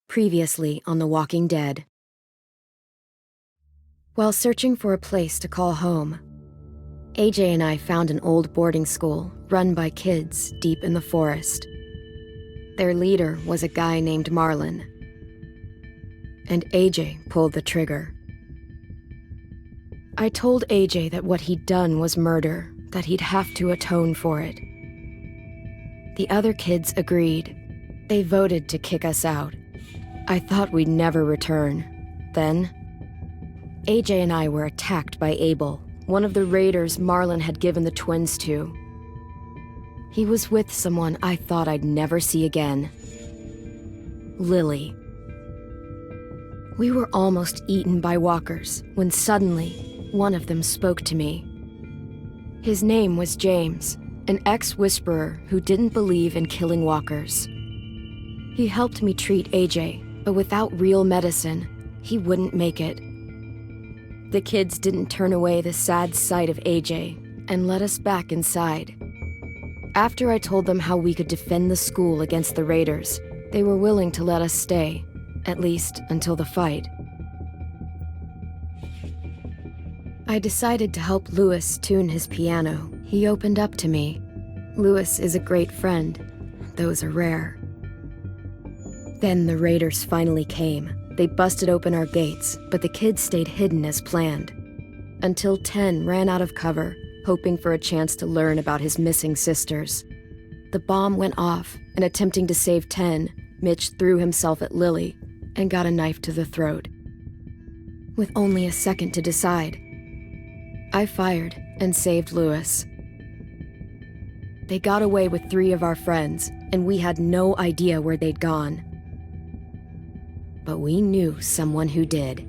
Previously on The Walking Dead. While searching for a place to call home, AJ and I found an old boarding school run by kids deep in the forest. Their leader was a guy named Marlon, and AJ pulled the trigger. I told AJ that what he'd done was murder, that he'd have to atone for it. The other kids agreed. They voted to kick us out. I thought we'd never return. Then, AJ and I were attacked by Abel, one of the raiders Marlon had given the twins to. He was with someone I thought I'd never see again. Lily. We were almost eaten by walkers when suddenly one of them spoke to me. His name was James, an ex-whisperer who didn't believe in killing walkers. He helped me treat AJ, but without real medicine, he wouldn't make it. The kids didn't turn away the sad sight of AJ and let us back inside. After I told them how we could defend the school against the raiders, they were willing to let us stay, at least until the fight. I decided to help Louis tune his piano. He opened up to me. Louis is a great friend. Those are rare. Then the raiders finally came. They busted open our gates, but the kids stayed hidden as planned. Until 10 ran out of cover, hoping for a chance to learn about his missing sisters. The bomb went off, and attempting to save 10, Mitch threw himself at Lily and got a knife to the throat. With only a second to decide, I fired and saved Louis. They got away with 3 of our friends, and we had no idea where they'd gone. But we knew someone who did.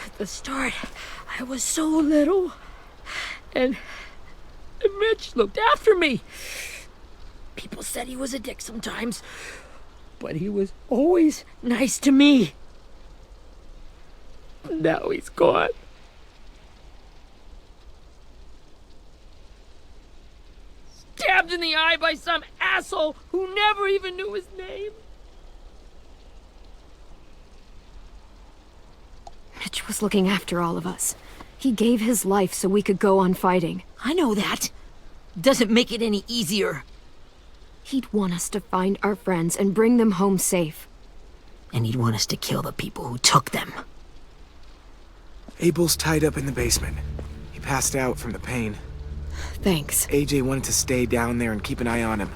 At the start, I was so little, and Mitch looked after me. People said he was a dick sometimes, but he was always nice to me. Now he's gone. Stabbed in the eye by some asshole who never even knew his name. Mitch was looking after all of us. He gave his life so we could go on fighting. I know that. Doesn't make it any easier. He'd want us to find our friends and bring them home safe. And he'd want us to kill the people who took them. Abel's tied up in the basement. He passed out from the pain. Thanks. AJ wanted to stay down there and keep an eye on him.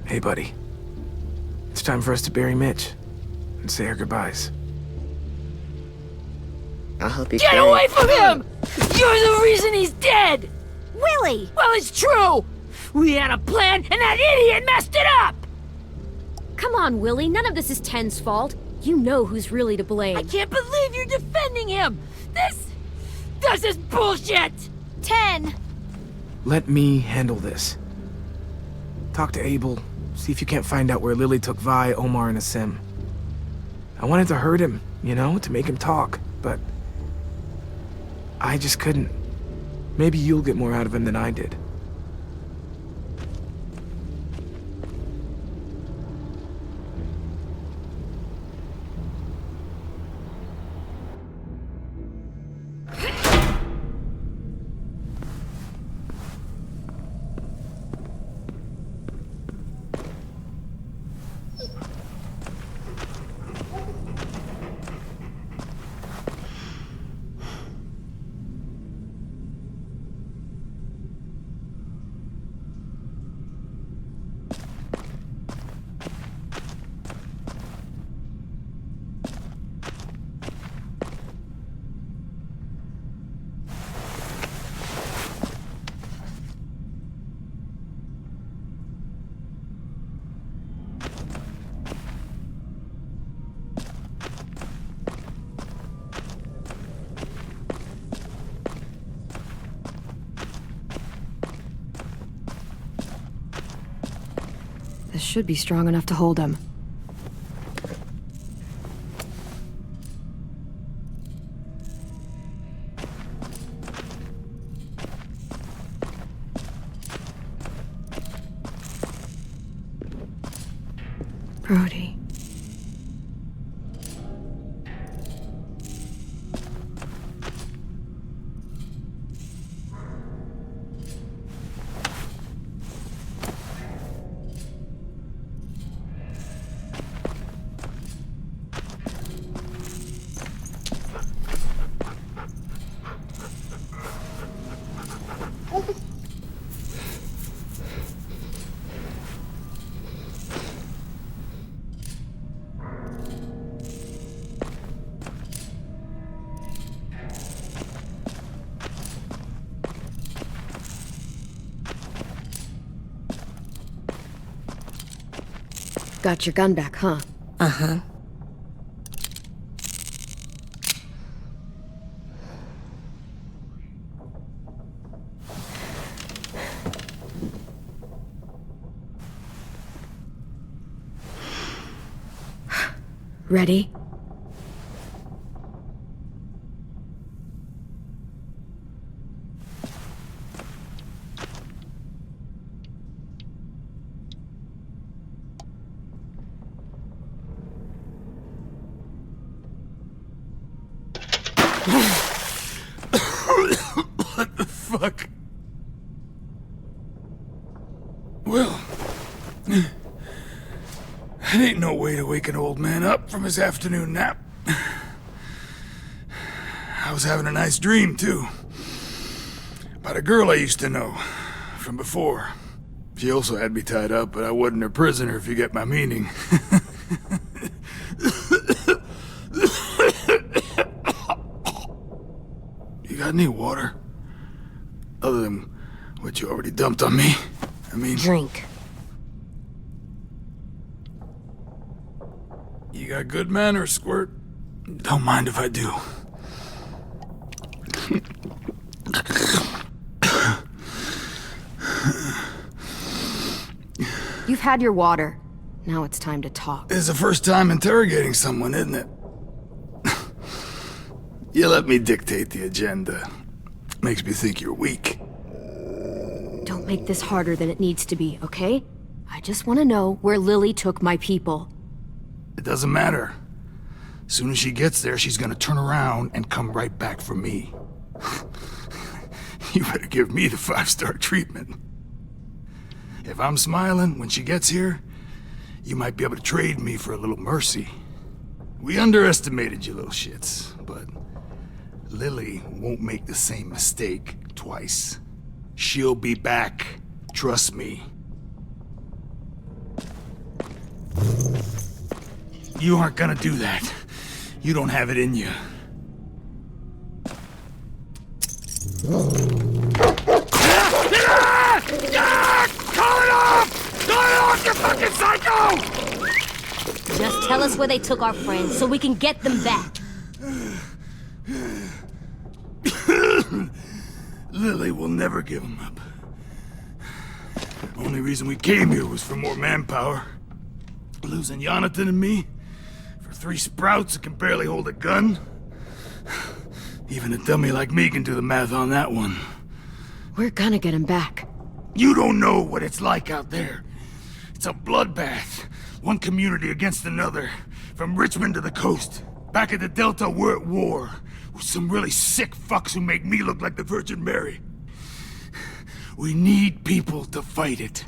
Hey, buddy. It's time for us to bury Mitch and say our goodbyes. I'll help you. Get away from him! You're the reason he's dead! Willie! Well, it's true! We had a plan, and that idiot messed it up! Come on, Willie. None of this is Ten's fault. You know who's really to blame. I can't believe you're defending him! This is bullshit! 10! Let me handle this. Talk to Abel. See if you can't find out where Lily took Vi, Omar, and Asim. I wanted to hurt him, you know, to make him talk, but I just couldn't. Maybe you'll get more out of him than I did. This should be strong enough to hold him. Brody. Got your gun back, huh? Uh-huh. Ready? What the fuck? Well, that ain't no way to wake an old man up from his afternoon nap. I was having a nice dream, too. About a girl I used to know from before. She also had me tied up, but I wasn't her prisoner, if you get my meaning. You got any water? Other than what you already dumped on me? I mean... Drink. You got good manners, Squirt. Don't mind if I do. You've had your water. Now it's time to talk. It's the first time interrogating someone, isn't it? You let me dictate the agenda. Makes me think you're weak. Don't make this harder than it needs to be, okay? I just want to know where Lily took my people. It doesn't matter. As soon as she gets there, she's gonna turn around and come right back for me. You better give me the 5-star treatment. If I'm smiling when she gets here, you might be able to trade me for a little mercy. We underestimated you little shits, but Lily won't make the same mistake twice. She'll be back. Trust me. You aren't gonna do that. You don't have it in you. Call it off! Call it off, you fucking psycho! Just tell us where they took our friends so we can get them back. Lily will never give them up. Only reason we came here was for more manpower. Losing Jonathan and me for 3 sprouts that can barely hold a gun. Even a dummy like me can do the math on that one. We're gonna get him back. You don't know what it's like out there. It's a bloodbath. One community against another. From Richmond to the coast. Back at the Delta, we're at war. With some really sick fucks who make me look like the Virgin Mary. We need people to fight it.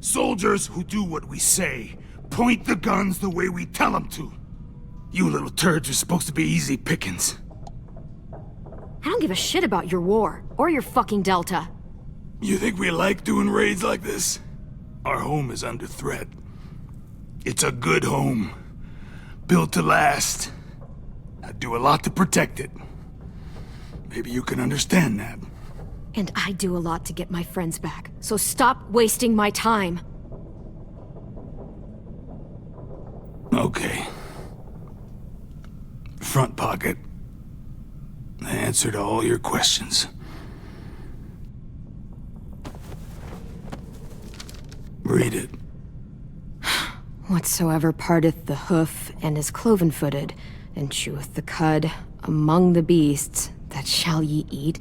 Soldiers who do what we say. Point the guns the way we tell them to. You little turds are supposed to be easy pickings. I don't give a shit about your war, or your fucking Delta. You think we like doing raids like this? Our home is under threat. It's a good home. Built to last. I do a lot to protect it. Maybe you can understand that. And I do a lot to get my friends back, so stop wasting my time. Okay. Front pocket. The answer to all your questions. Read it. Whatsoever parteth the hoof and is cloven-footed, and cheweth the cud, among the beasts, that shall ye eat.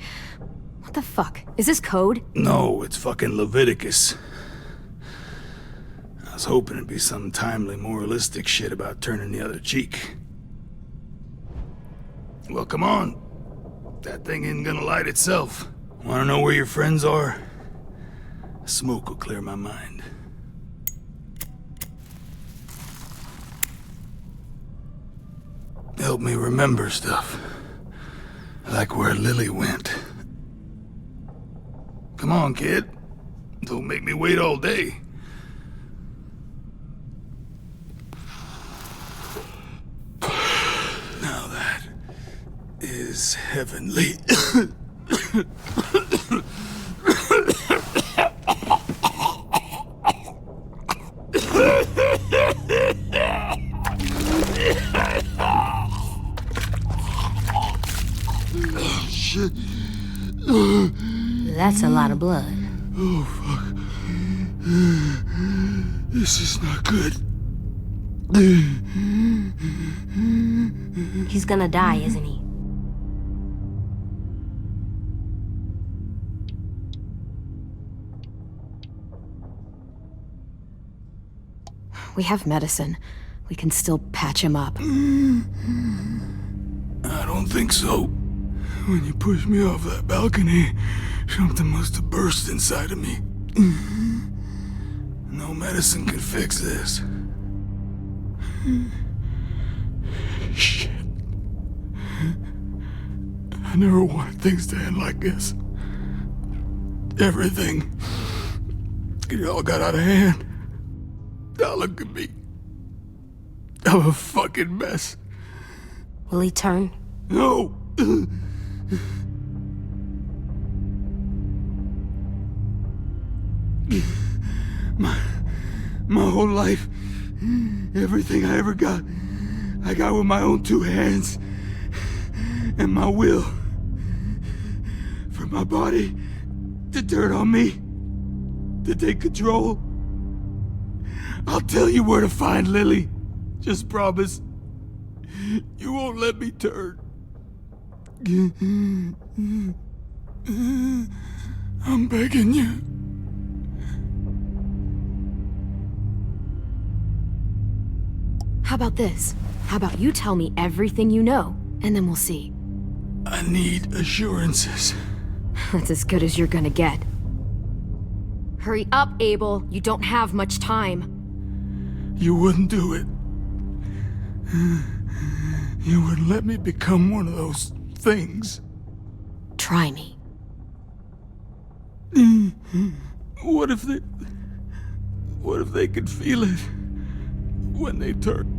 What the fuck? Is this code? No, it's fucking Leviticus. I was hoping it'd be some timely moralistic shit about turning the other cheek. Well, come on. That thing isn't gonna light itself. Wanna know where your friends are? Smoke will clear my mind. Help me remember stuff. Like where Lily went. Come on, kid. Don't make me wait all day. Now that is heavenly. Shit. That's a lot of blood. Oh, fuck. This is not good. He's gonna die, isn't he? We have medicine. We can still patch him up. I don't think so. When you pushed me off that balcony, something must have burst inside of me. No medicine can fix this. Shit. I never wanted things to end like this. Everything. It all got out of hand. Now look at me. I'm a fucking mess. Will he turn? No! My whole life, everything I ever got, I got with my own two hands and my will. For my body to turn on me, to take control. I'll tell you where to find Lily. Just promise you won't let me turn. I'm begging you. How about this? How about you tell me everything you know, and then we'll see. I need assurances. That's as good as you're gonna get. Hurry up, Abel. You don't have much time. You wouldn't do it. You wouldn't let me become one of those things. Try me. What if they could feel it when they turn?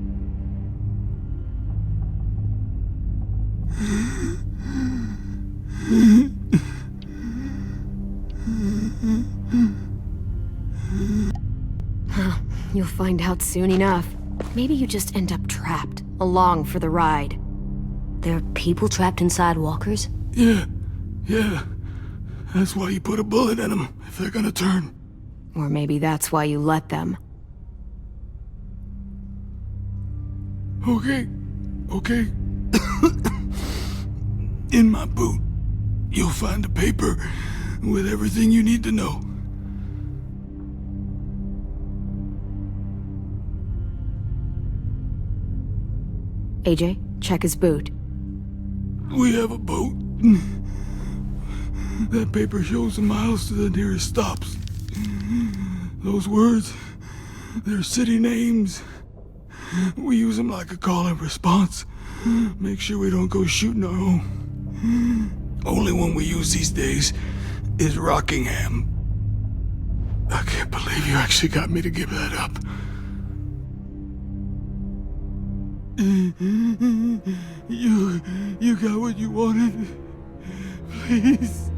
You'll find out soon enough. Maybe you just end up trapped, along for the ride. There are people trapped inside walkers? Yeah. That's why you put a bullet in them, if they're gonna turn. Or maybe that's why you let them. Okay. In my boot, you'll find a paper with everything you need to know. AJ, check his boot. We have a boat. That paper shows the miles to the nearest stops. Those words, they're city names. We use them like a call and response. Make sure we don't go shooting our own. Only one we use these days is Rockingham. I can't believe you actually got me to give that up. You got what you wanted. Please,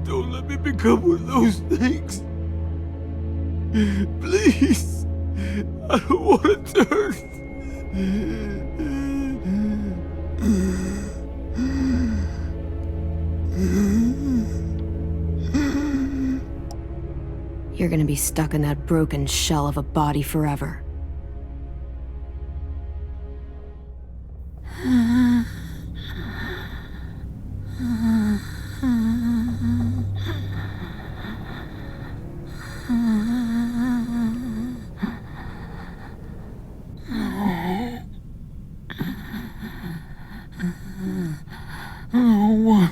don't let me become one of those things. Please, I don't want to turn. You're gonna be stuck in that broken shell of a body forever. No one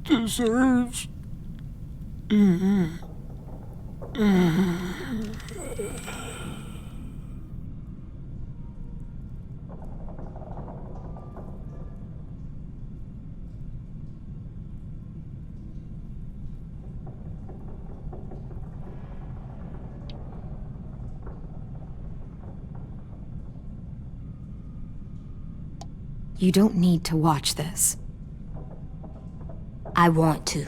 deserves. You don't need to watch this. I want to.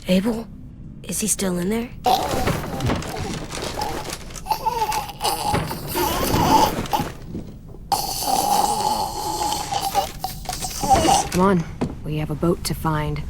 Abel? Is he still in there? Come on, we have a boat to find.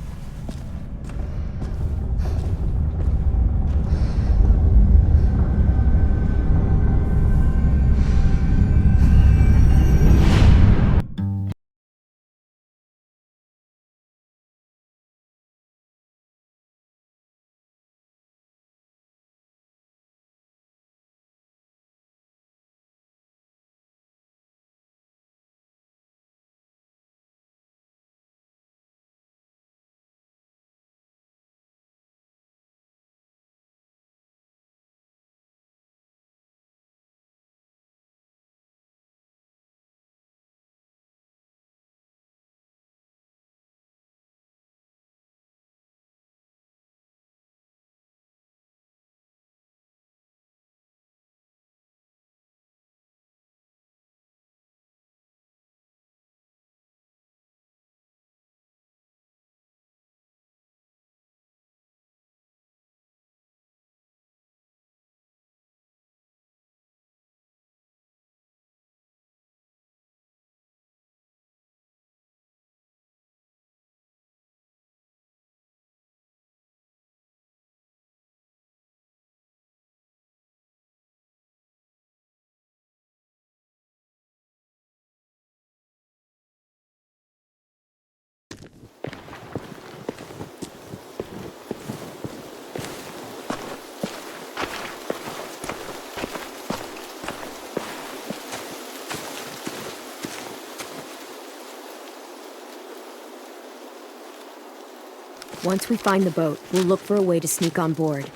Once we find the boat, we'll look for a way to sneak on board.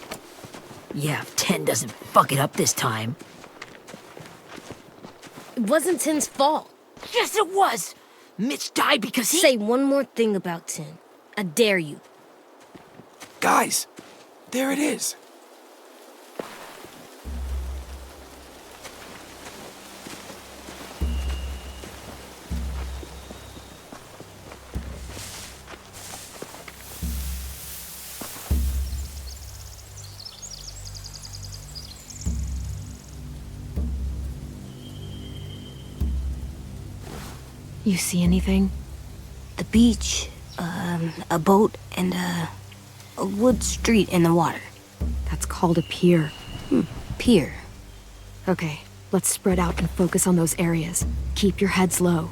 Yeah, if 10 doesn't fuck it up this time. It wasn't Tin's fault. Yes, it was! Mitch died because he... Say one more thing about Tin. I dare you. Guys, there it is. You see anything? The beach, a boat, and a wood street in the water. That's called a pier. Pier. Okay, let's spread out and focus on those areas. Keep your heads low.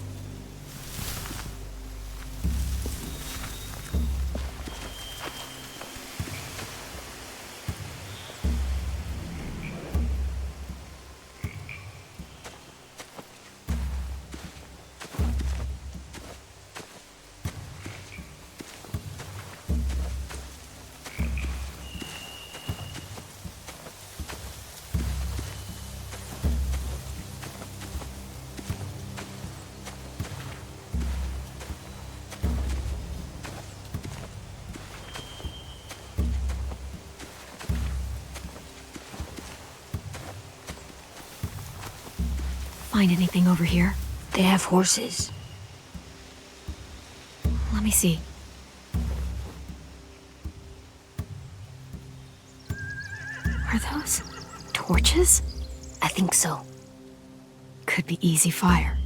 Find anything over here? They have horses. Let me see. Are those torches? I think so. Could be easy fire.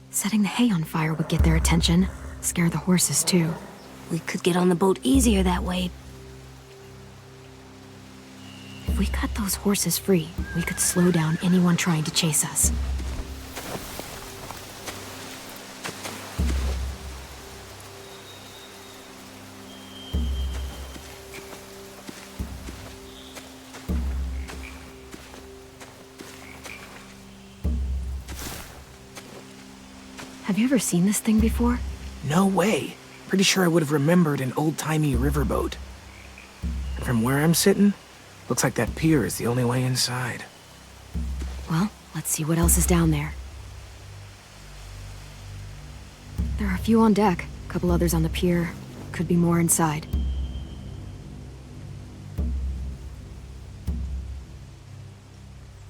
Setting the hay on fire would get their attention. Scare the horses, too. We could get on the boat easier that way. If we cut those horses free, we could slow down anyone trying to chase us. Have you ever seen this thing before? No way. Pretty sure I would have remembered an old-timey riverboat. And from where I'm sitting, looks like that pier is the only way inside. Well, let's see what else is down there. There are a few on deck, a couple others on the pier. Could be more inside.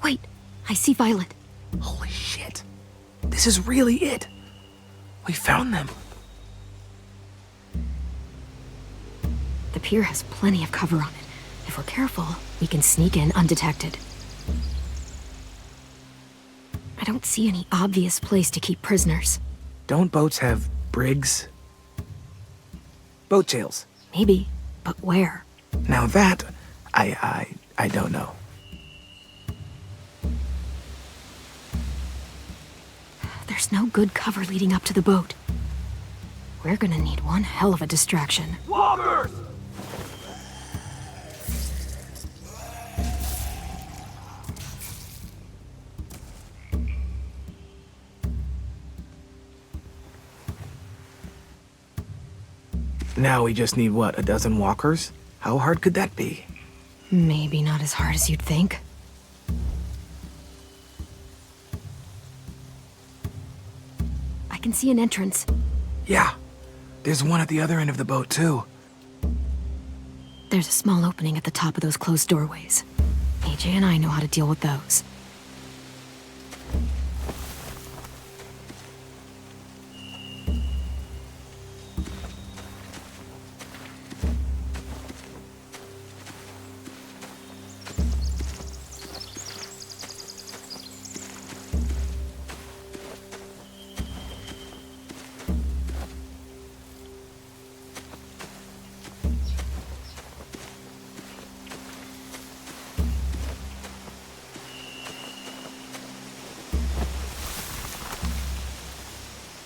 Wait, I see Violet. Holy shit. This is really it. We found them. The pier has plenty of cover on it. If we're careful, we can sneak in undetected. I don't see any obvious place to keep prisoners. Don't boats have brigs? Boat jails. Maybe, but where? Now that, I don't know. There's no good cover leading up to the boat. We're gonna need one hell of a distraction. Walkers! Now we just need, what, a dozen walkers? How hard could that be? Maybe not as hard as you'd think. I can see an entrance. Yeah. There's one at the other end of the boat, too. There's a small opening at the top of those closed doorways. AJ and I know how to deal with those.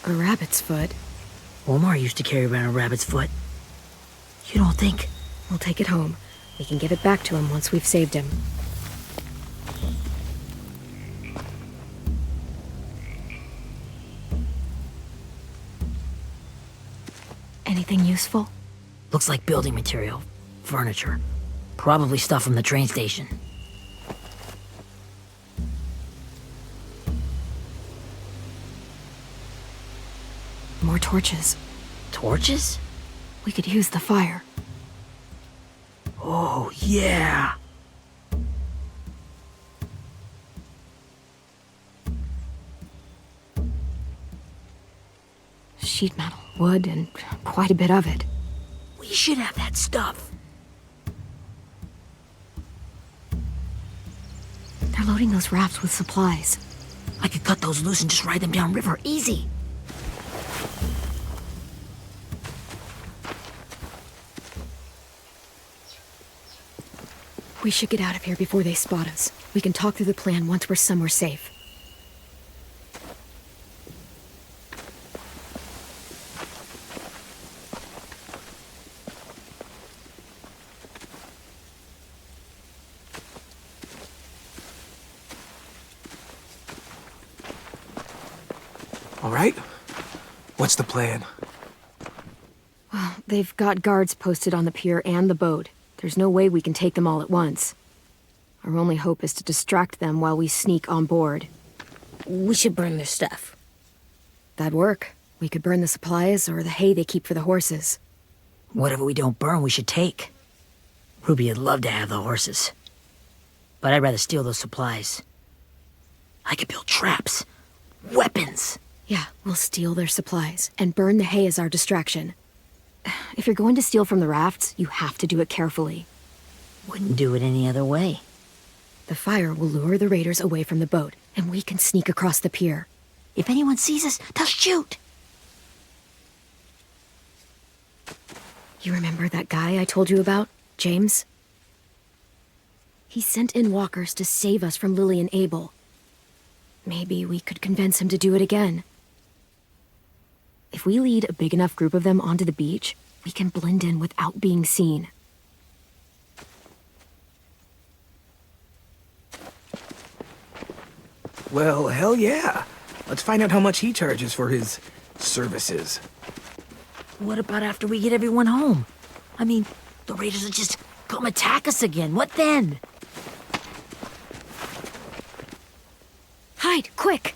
A rabbit's foot. Omar used to carry around a rabbit's foot. You don't think? We'll take it home. We can give it back to him once we've saved him. Anything useful? Looks like building material. Furniture. Probably stuff from the train station. More torches. Torches? We could use the fire. Oh, yeah! Sheet metal, wood, and quite a bit of it. We should have that stuff. They're loading those rafts with supplies. I could cut those loose and just ride them downriver, easy. We should get out of here before they spot us. We can talk through the plan once we're somewhere safe. All right. What's the plan? Well, they've got guards posted on the pier and the boat. There's no way we can take them all at once. Our only hope is to distract them while we sneak on board. We should burn their stuff. That'd work. We could burn the supplies or the hay they keep for the horses. Whatever we don't burn, we should take. Ruby would love to have the horses. But I'd rather steal those supplies. I could build traps. Weapons. Yeah, we'll steal their supplies and burn the hay as our distraction. If you're going to steal from the rafts, you have to do it carefully. Wouldn't do it any other way. The fire will lure the raiders away from the boat, and we can sneak across the pier. If anyone sees us, they'll shoot. You remember that guy I told you about, James? He sent in walkers to save us from Lily and Abel. Maybe we could convince him to do it again. If we lead a big enough group of them onto the beach, we can blend in without being seen. Well, hell yeah. Let's find out how much he charges for his services. What about after we get everyone home? I mean, the raiders will just come attack us again. What then? Hide, quick!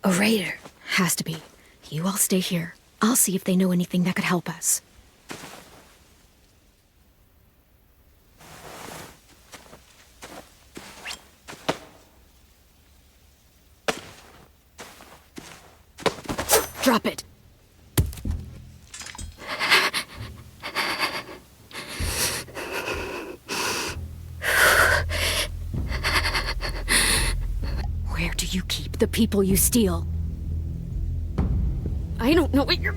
A raider. Has to be. You all stay here. I'll see if they know anything that could help us. Drop it. Where do you keep the people you steal? I don't know what you're...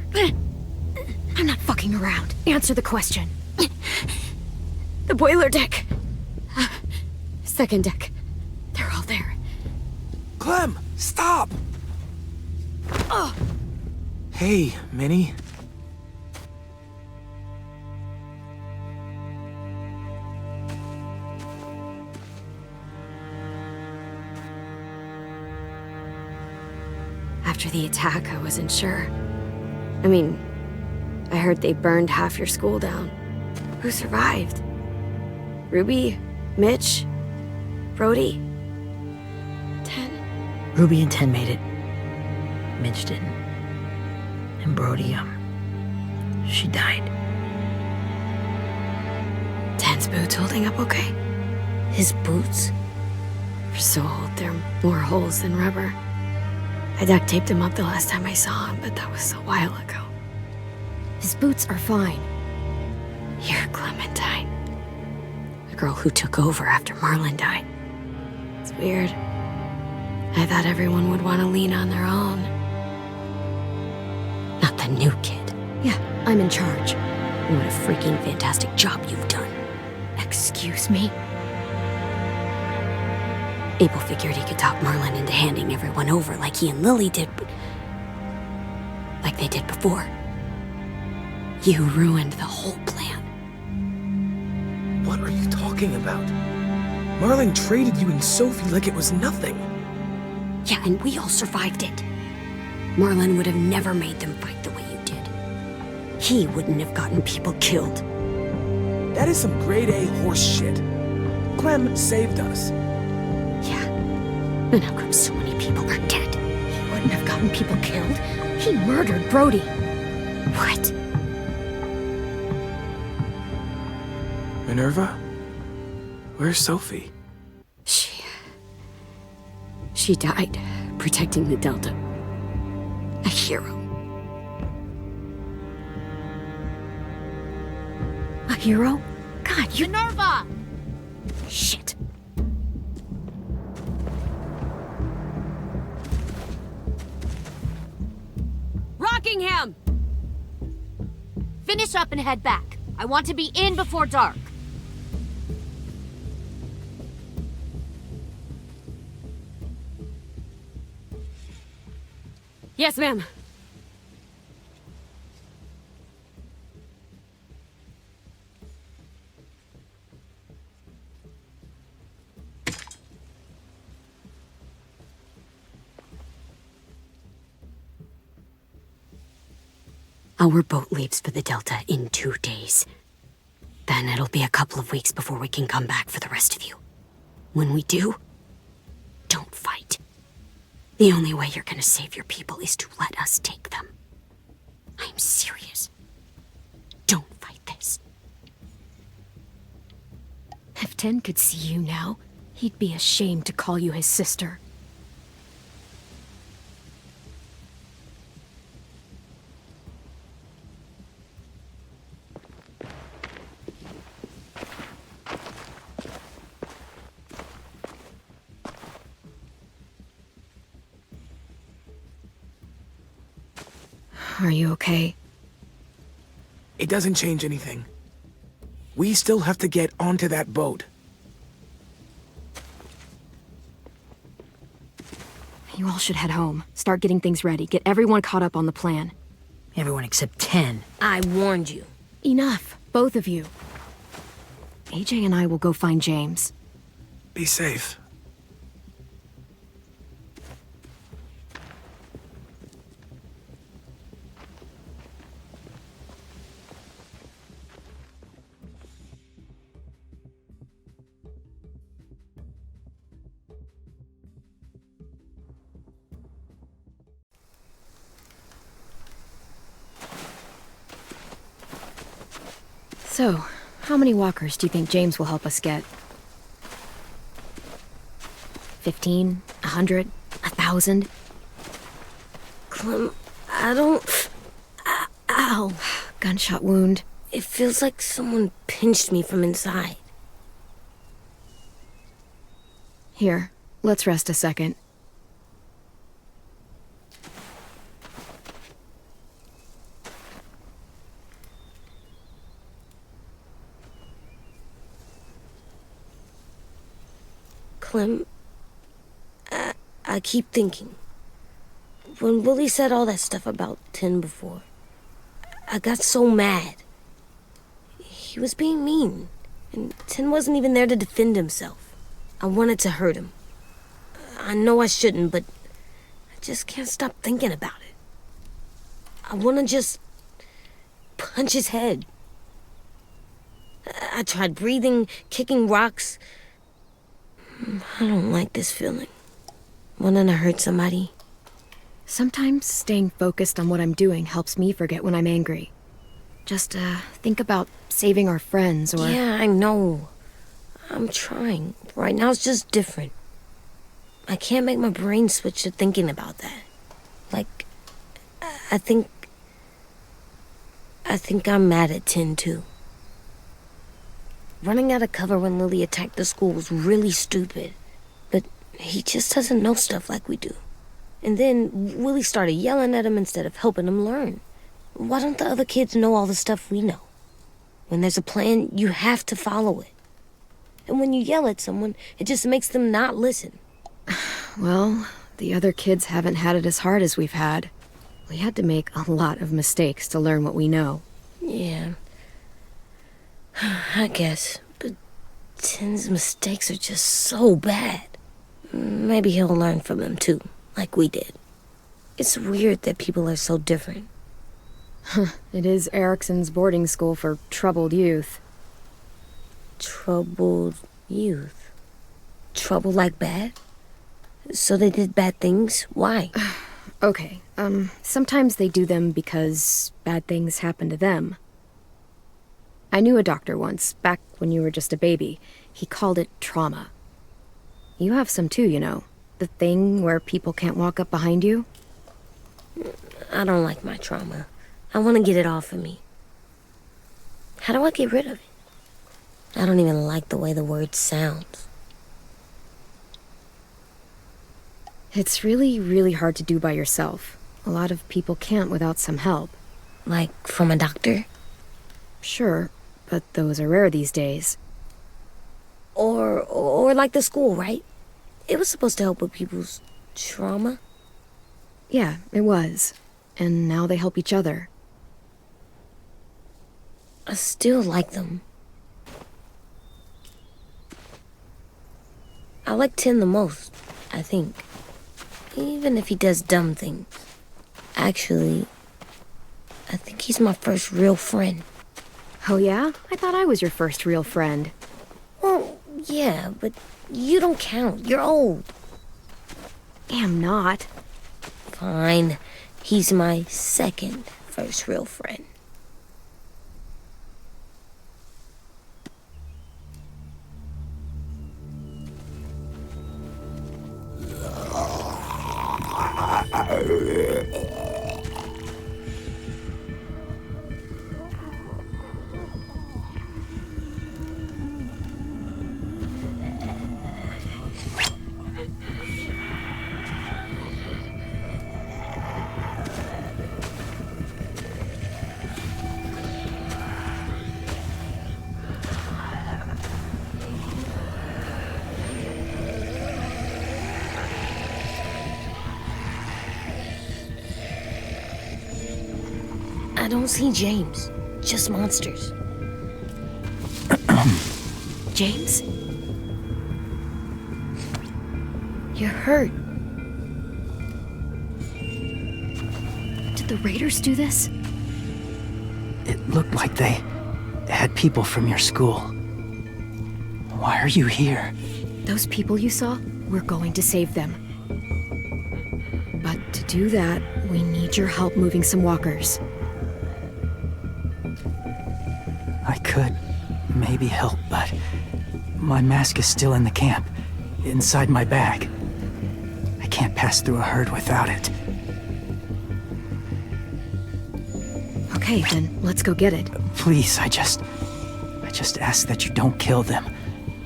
I'm not fucking around. Answer the question. The boiler deck. Second deck. They're all there. Clem, stop! Oh. Hey, Minnie. After the attack, I wasn't sure. I mean, I heard they burned half your school down. Who survived? Ruby? Mitch? Brody? 10? Ruby and 10 made it. Mitch didn't. And Brody, she died. 10's boots holding up okay? His boots? They're so old, there are more holes than rubber. I duct taped him up the last time I saw him, but that was a while ago. His boots are fine. You're Clementine. The girl who took over after Marlon died. It's weird. I thought everyone would want to lean on their own. Not the new kid. Yeah, I'm in charge. What a freaking fantastic job you've done. Excuse me? Abel figured he could talk Marlon into handing everyone over like he and Lily did, but... like they did before. You ruined the whole plan. What are you talking about? Marlon traded you and Sophie like it was nothing. Yeah, and we all survived it. Marlon would have never made them fight the way you did. He wouldn't have gotten people killed. That is some grade A horse shit. Clem saved us. Yeah, and how come so many people are dead? He wouldn't have gotten people killed. He murdered Brody. What? Minerva? Where's Sophie? She died protecting the Delta. A hero. A hero? God, you... Minerva! Shit. Rockingham! Finish up and head back. I want to be in before dark. Yes, ma'am. Our boat leaves for the Delta in 2 days. Then it'll be a couple of weeks before we can come back for the rest of you. When we do, don't fight. The only way you're gonna save your people is to let us take them. I'm serious. Don't fight this. If 10 could see you now, He'd be ashamed to call you his sister. Are you okay? It doesn't change anything. We still have to get onto that boat. You all should head home. Start getting things ready. Get everyone caught up on the plan. Everyone except 10. I warned you. Enough, both of you. AJ and I will go find James. Be safe. So, how many walkers do you think James will help us get? 15? 100? 1,000? Clem, I don't... Ow. Gunshot wound. It feels like someone pinched me from inside. Here, let's rest a second. Clem, I keep thinking. When Willie said all that stuff about Tin before, I got so mad. He was being mean, and Tin wasn't even there to defend himself. I wanted to hurt him. I know I shouldn't, but I just can't stop thinking about it. I want to just punch his head. I tried breathing, kicking rocks. I don't like this feeling. Wanting to hurt somebody. Sometimes staying focused on what I'm doing helps me forget when I'm angry. Just, think about saving our friends or... Yeah, I know. I'm trying. Right now it's just different. I can't make my brain switch to thinking about that. Like, I think I'm mad at Tin, too. Running out of cover when Lily attacked the school was really stupid. But he just doesn't know stuff like we do. And then Willie started yelling at him instead of helping him learn. Why don't the other kids know all the stuff we know? When there's a plan, you have to follow it. And when you yell at someone, it just makes them not listen. Well, the other kids haven't had it as hard as we've had. We had to make a lot of mistakes to learn what we know. Yeah. I guess. But Tin's mistakes are just so bad. Maybe he'll learn from them too, like we did. It's weird that people are so different. It is Erickson's boarding school for troubled youth. Troubled youth? Trouble like bad? So they did bad things? Why? Okay, sometimes they do them because bad things happen to them. I knew a doctor once, back when you were just a baby. He called it trauma. You have some too, you know. The thing where people can't walk up behind you. I don't like my trauma. I want to get it off of me. How do I get rid of it? I don't even like the way the word sounds. It's really, really hard to do by yourself. A lot of people can't without some help. Like from a doctor? Sure, but those are rare these days. Or like the school, right? It was supposed to help with people's trauma. Yeah, it was. And now they help each other. I still like them. I like Tin the most, I think. Even if he does dumb things. Actually, I think he's my first real friend. Oh yeah? I thought I was your first real friend. Well, yeah, but you don't count. You're old. Am not. Fine. He's my second first real friend. I don't see James, just monsters. James? You're hurt. Did the raiders do this? It looked like they had people from your school. Why are you here? Those people you saw, we're going to save them. But to do that, we need your help moving some walkers. I could maybe help, but my mask is still in the camp, inside my bag. I can't pass through a herd without it. Okay, then let's go get it. Please, I just ask that you don't kill them.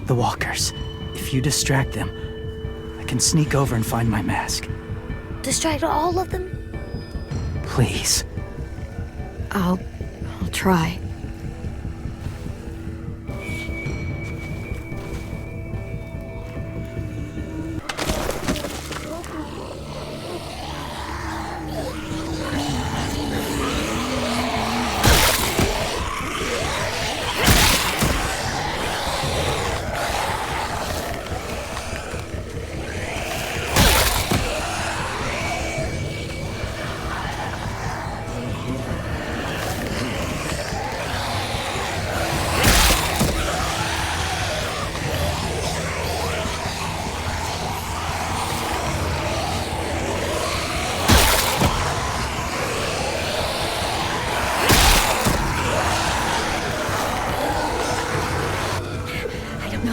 The walkers. If you distract them, I can sneak over and find my mask. Distract all of them? Please. I'll try.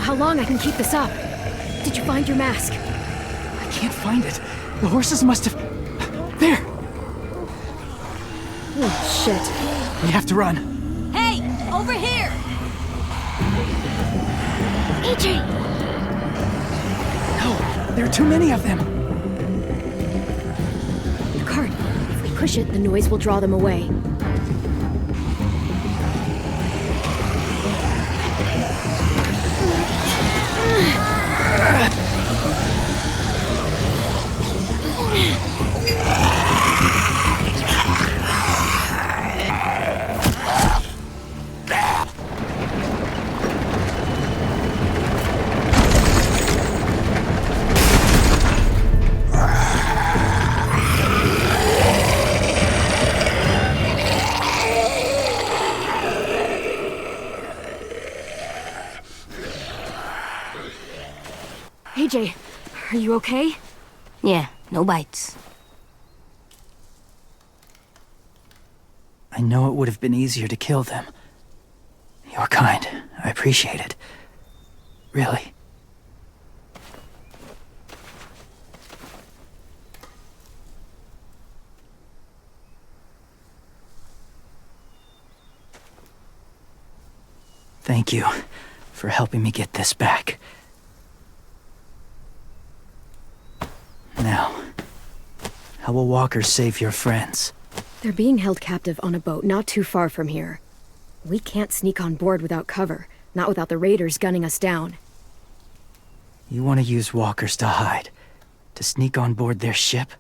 How long I can keep this up? Did you find your mask? I can't find it. The horses must have... There! Oh, shit. We have to run. Hey, over here! AJ! No, there are too many of them. The cart. If we push it, the noise will draw them away. AJ, are you okay? Yeah, no bites. I know it would have been easier to kill them. You're kind. I appreciate it. Really. Thank you for helping me get this back. Now, how will walkers save your friends? They're being held captive on a boat not too far from here. We can't sneak on board without cover, not without the raiders gunning us down. You want to use walkers to hide? To sneak on board their ship?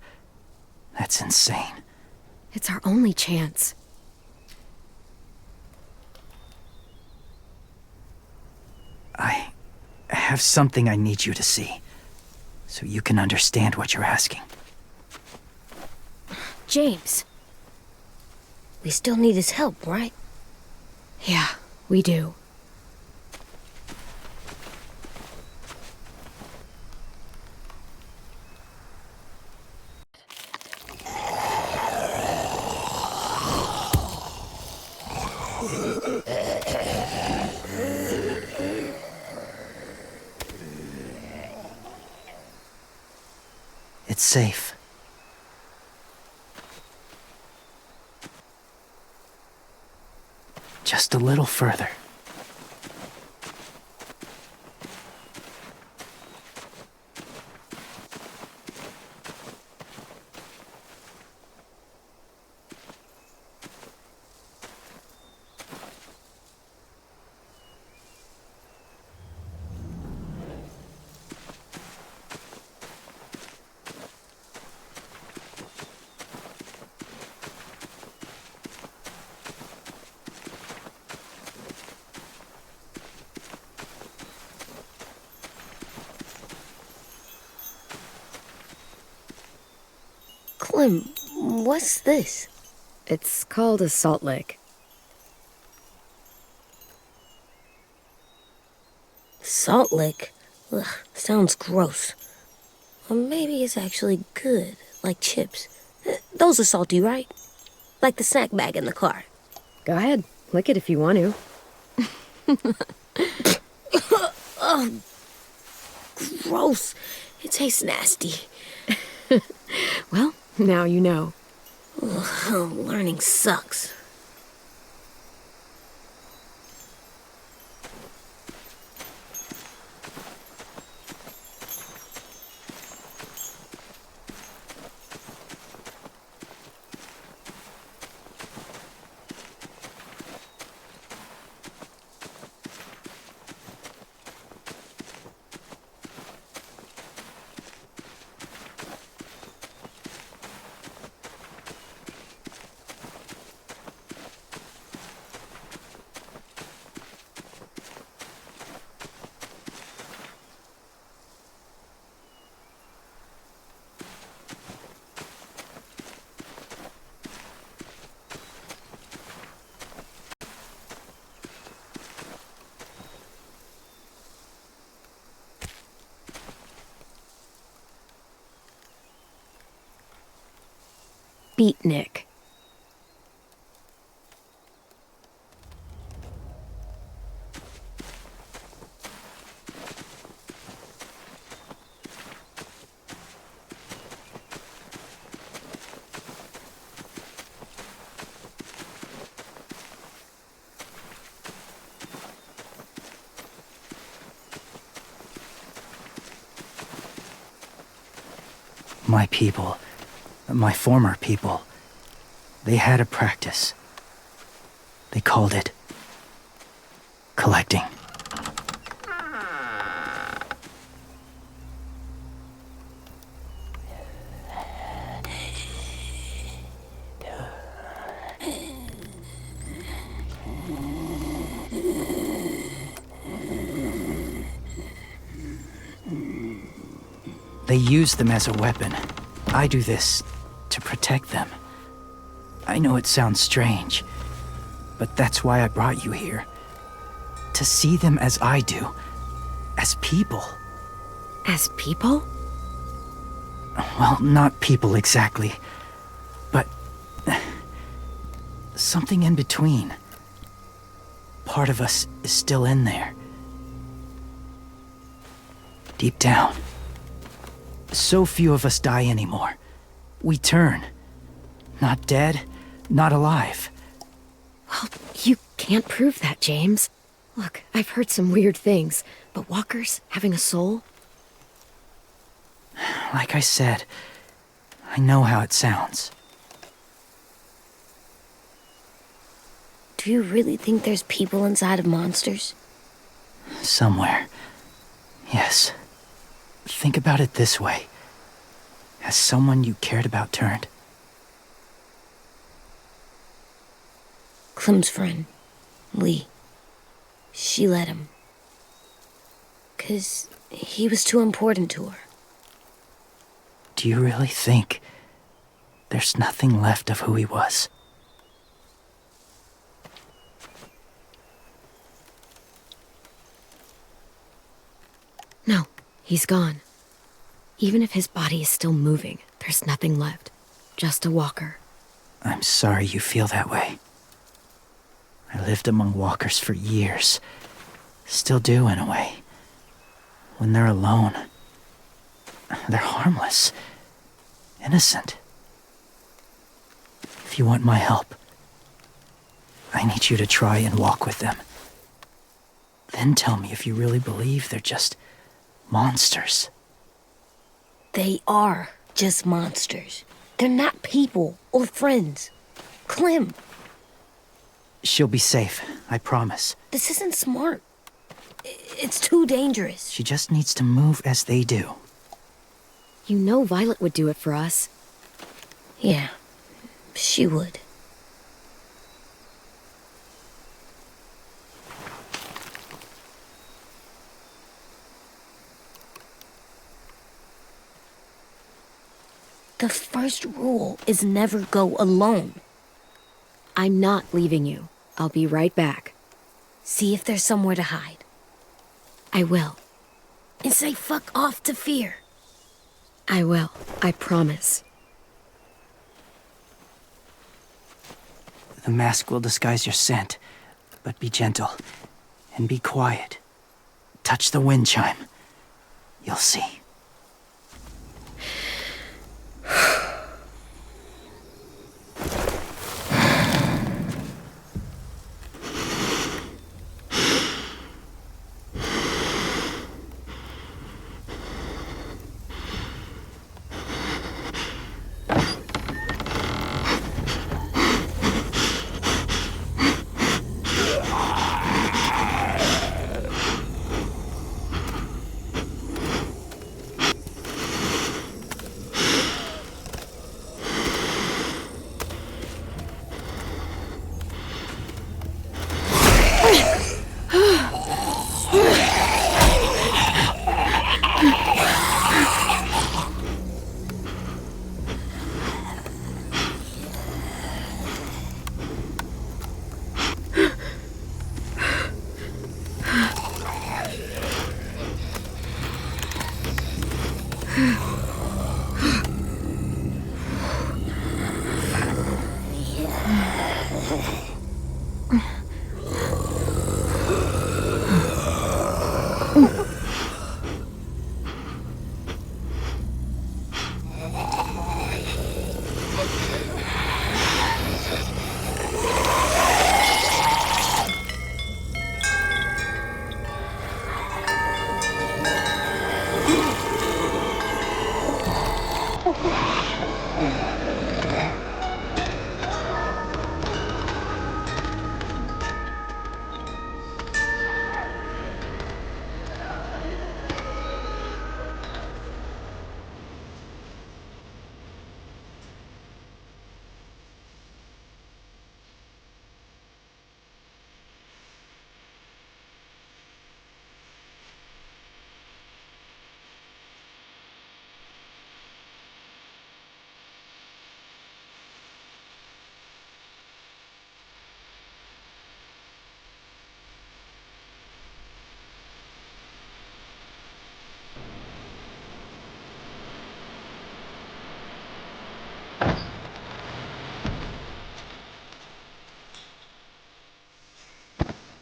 That's insane. It's our only chance. I have something I need you to see, so you can understand what you're asking. James. We still need his help, right? Yeah, we do. It's safe. just a little further. Clem, what's this? It's called a salt lick. Salt lick? Ugh, sounds gross. Or maybe it's actually good, like chips. Those are salty, right? Like the snack bag in the car. Go ahead, lick it if you want to. Oh, gross. It tastes nasty. Well, now you know. Ugh, learning sucks. Beatnik. My people, my former people, they had a practice. They called it collecting. They use them as a weapon. I do this to protect them. I know it sounds strange, but that's why I brought you here. To see them as I do, as people. As people? Well, not people exactly, but something in between. Part of us is still in there. Deep down. So few of us die anymore. We turn. Not dead, not alive. Well, you can't prove that, James. Look, I've heard some weird things, but walkers having a soul? Like I said, I know how it sounds. Do you really think there's people inside of monsters? Somewhere. Yes. Think about it this way. Has someone you cared about turned? Clem's friend, Lee. She let him. 'Cause he was too important to her. Do you really think there's nothing left of who he was? No, he's gone. Even if his body is still moving, there's nothing left. Just a walker. I'm sorry you feel that way. I lived among walkers for years. Still do, in a way. When they're alone, they're harmless. Innocent. If you want my help, I need you to try and walk with them. Then tell me if you really believe they're just monsters. They are just monsters. They're not people or friends. Clem, She'll be safe, I promise. this isn't smart. It's too dangerous. She just needs to move as they do. You know Violet would do it for us. Yeah, she would. The first rule is never go alone. I'm not leaving you. I'll be right back. See if there's somewhere to hide. I will. And say fuck off to fear. I will. I promise. The mask will disguise your scent, but be gentle and be quiet. Touch the wind chime. You'll see.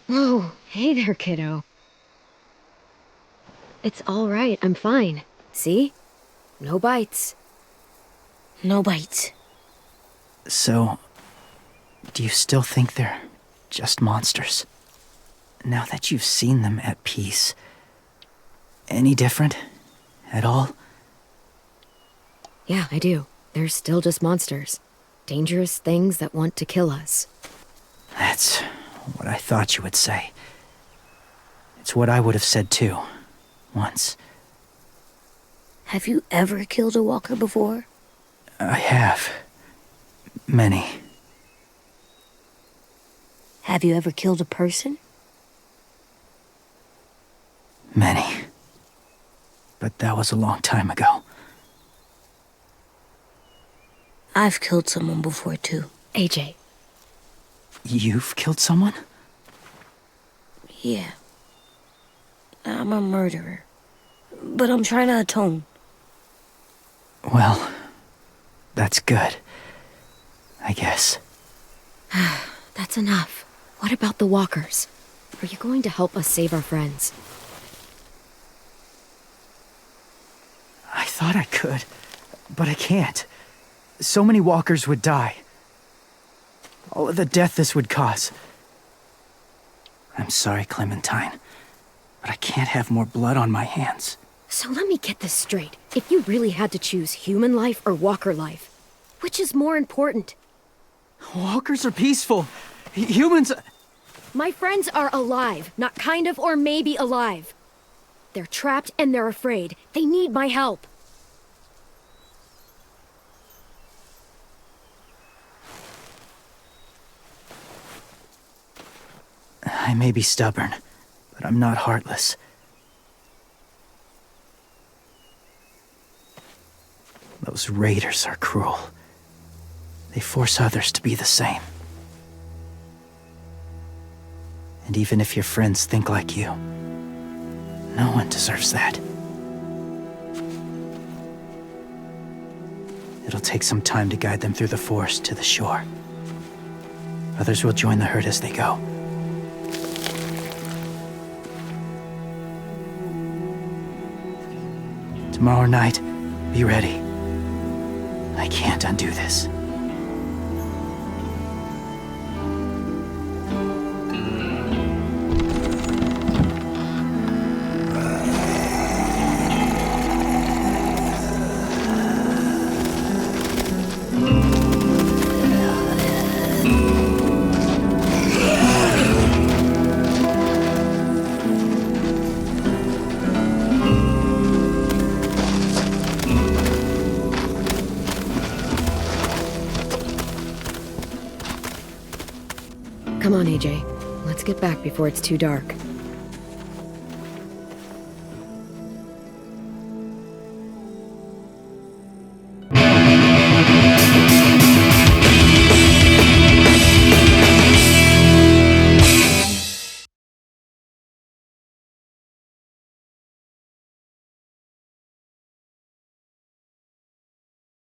Whoa, hey there, kiddo. It's all right, I'm fine. See? No bites. No bites. So, do you still think they're just monsters? Now that you've seen them at peace, any different at all? Yeah, I do. They're still just monsters. Dangerous things that want to kill us. That's what I thought you would say. It's what I would have said too, once. Have you ever killed a walker before? I have. Many. Have you ever killed a person? Many. But that was a long time ago. I've killed someone before too. AJ. You've killed someone? Yeah. I'm a murderer. But I'm trying to atone. Well, that's good. I guess. That's enough. What about the walkers? Are you going to help us save our friends? I thought I could, but I can't. So many walkers would die. All of the death this would cause. I'm sorry, Clementine, but I can't have more blood on my hands. So let me get this straight. If you really had to choose human life or walker life, which is more important? Walkers are peaceful. Humans... My friends are alive, not kind of or maybe alive. They're trapped and they're afraid. They need my help. I may be stubborn, but I'm not heartless. Those raiders are cruel. They force others to be the same. And even if your friends think like you, no one deserves that. It'll take some time to guide them through the forest to the shore. Others will join the herd as they go. Tomorrow night, be ready. I can't undo this. Come on, AJ. Let's get back before it's too dark.